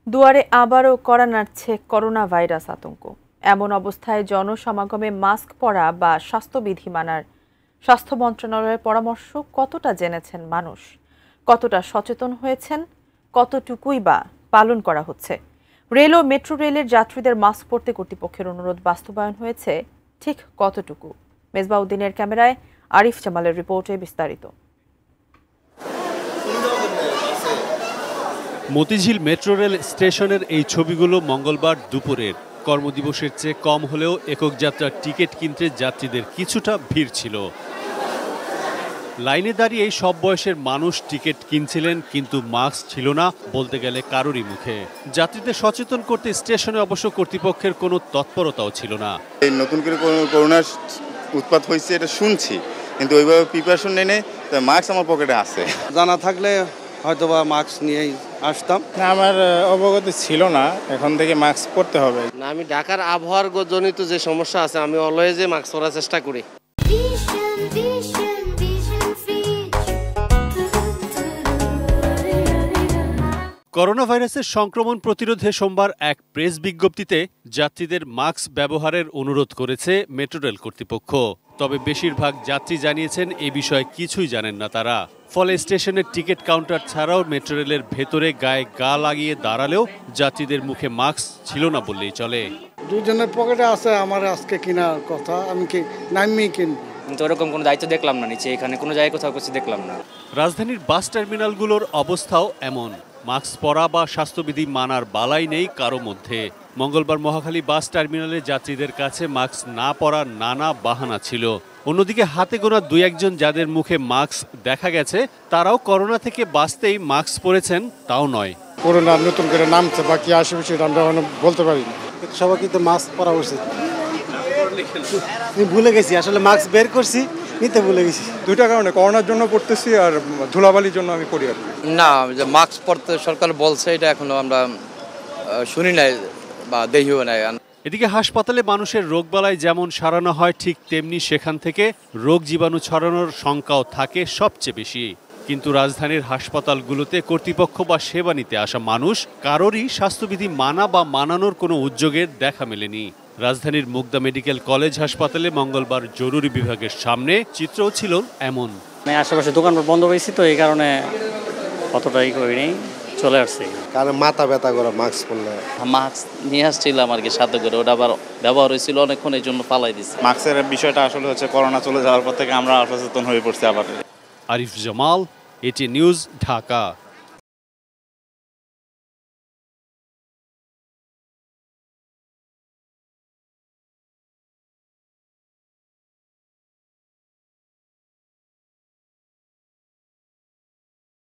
দুয়ারে আবারও কড়া নাড়ছে করোনা ভাইরাস আতঙ্ক। এমন অবস্থায় জনসমাগমে মাস্ক পরা বা স্বাস্থ্যবিধি মানার স্বাস্থ্য মন্ত্রণালয়ের পরামর্শ কতটা জেনেছেন মানুষ, কতটা সচেতন হয়েছেন, কতটুকুই বা পালন করা হচ্ছে? রেল ও মেট্রো রেলের যাত্রীদের মাস্ক পরতে কর্তৃপক্ষের অনুরোধ বাস্তবায়ন হয়েছে ঠিক কতটুকু? মেজবাউদ্দিনের ক্যামেরায় আরিফ জামালের রিপোর্টে বিস্তারিত। মতিঝিল মেট্রো রেল স্টেশনের এই ছবিগুলো মঙ্গলবার দুপুরের। কর্মদিবসের চেয়ে কম হলেও একক যাত্রার টিকিট কিনতে যাত্রীদের কিছুটা ভিড় ছিল। লাইনে দাঁড়িয়ে সব বয়সের মানুষ টিকিট কিনছিলেন, কিন্তু মাস্ক ছিল না বলতে গেলে কারোরই মুখে। যাত্রীদের সচেতন করতে স্টেশনে অবশ্য কর্তৃপক্ষের কোনো তৎপরতাও ছিল না। এই নতুন করে করোনার উৎপাত হয়েছে এটা শুনছি, কিন্তু ওইভাবে প্রিপারেশন নেই। মাস্ক আমার পকেটে আছে, জানা থাকলে হয়তোবা মাস্ক নিয়েই আসতাম না। আমার অবগত ছিল না, এখন থেকে মাস্ক পরতে হবে না। আমি ঢাকার আবহাওয়ার জনিত যে সমস্যা আছে, আমি অলওয়েজই মাস্ক পরার চেষ্টা করি। করোনা ভাইরাসের সংক্রমণ প্রতিরোধে সোমবার এক প্রেস বিজ্ঞপ্তিতে যাত্রীদের মাস্ক ব্যবহারের অনুরোধ করেছে মেট্রো রেল কর্তৃপক্ষ। তবে বেশিরভাগ যাত্রী জানিয়েছেন এ বিষয়ে কিছুই জানেন না তারা। ফলে স্টেশনের টিকিট কাউন্টার ছাড়াও মেট্রো রেলের ভেতরে গায়ে গা লাগিয়ে দাঁড়ালেও যাত্রীদের মুখে মাস্ক ছিল না বললেই চলে। দুজনের পকেটে আছে, আমার আজকে কেনার কথা, আমি কি নামিয়ে কিনবো, কিন্তু ওরকম কোনো দায়িত্ব দেখলাম না নিচে, এখানে কোনো জায়গায় কোথাও কিছু দেখলাম না। রাজধানীর বাস টার্মিনালগুলোর অবস্থাও এমন। মাস্ক পরা বা স্বাস্থ্যবিধি মানার বালাই নেই কারো মধ্যে। মঙ্গলবার মহাখালী বাস টার্মিনালে যাত্রীদের কাছে মাস্ক না পরার নানা বাহানা ছিল। অন্যদিকে হাতে গোনা দুই একজন যাদের মুখে মাস্ক দেখা গেছে, তারাও করোনা থেকে বাঁচতেই মাস্ক পরেছেন তাও নয়। করোনা নতুন করে নামছে, বাকি আশেপাশে আমরা বলতে পারি না। সবাই কিন্তু মাস্ক পরা উচিত। ভুলে গেছি, আসলে মাস্ক বের করছি, নিতে ভুলে গেছি। দুইটা কারণে, করোনার জন্য পড়তেছি আর ধুলাবালির জন্য আমি পড়ি আর না। যে মাস্ক পরতে সরকার বলছে, এটা এখনো আমরা শুনি নাই বা দেখিও নাই। এদিকে হাসপাতালে মানুষের রোগবালাই যেমন সারানো হয়, ঠিক তেমনি সেখান থেকে রোগ জীবাণু ছড়ানোর শঙ্কাও থাকে সবচেয়ে বেশি। কিন্তু রাজধানীর হাসপাতালগুলোতে কর্তৃপক্ষ বা সেবা নিতে আসা মানুষ কারোরই স্বাস্থ্যবিধি মানা বা মানানোর কোনো উদ্যোগের দেখা মেলেনি। রাজধানীর মুগদা মেডিকেল কলেজ হাসপাতালে মঙ্গলবার জরুরি বিভাগের সামনে চিত্রও ছিল এমন। আশেপাশে দোকানপাট বন্ধ হয়েছে, তো এই কারণে অতটাই করিনি, চলে আসছে। কারণ মাথা ব্যথা করে মাস্ক পরলে। মাস্ক নিয়ে আসছিলাম আর কি সাথে করে, ওটা আবার ব্যবহার হয়েছিল অনেকক্ষণ, এই জন্য পালাই দিচ্ছি। মাস্কের বিষয়টা আসলে হচ্ছে করোনা চলে যাওয়ার পর থেকে আমরা অসচেতন হয়ে পড়ছি আবার। আরিফ জামাল, এটি নিউজ, ঢাকা।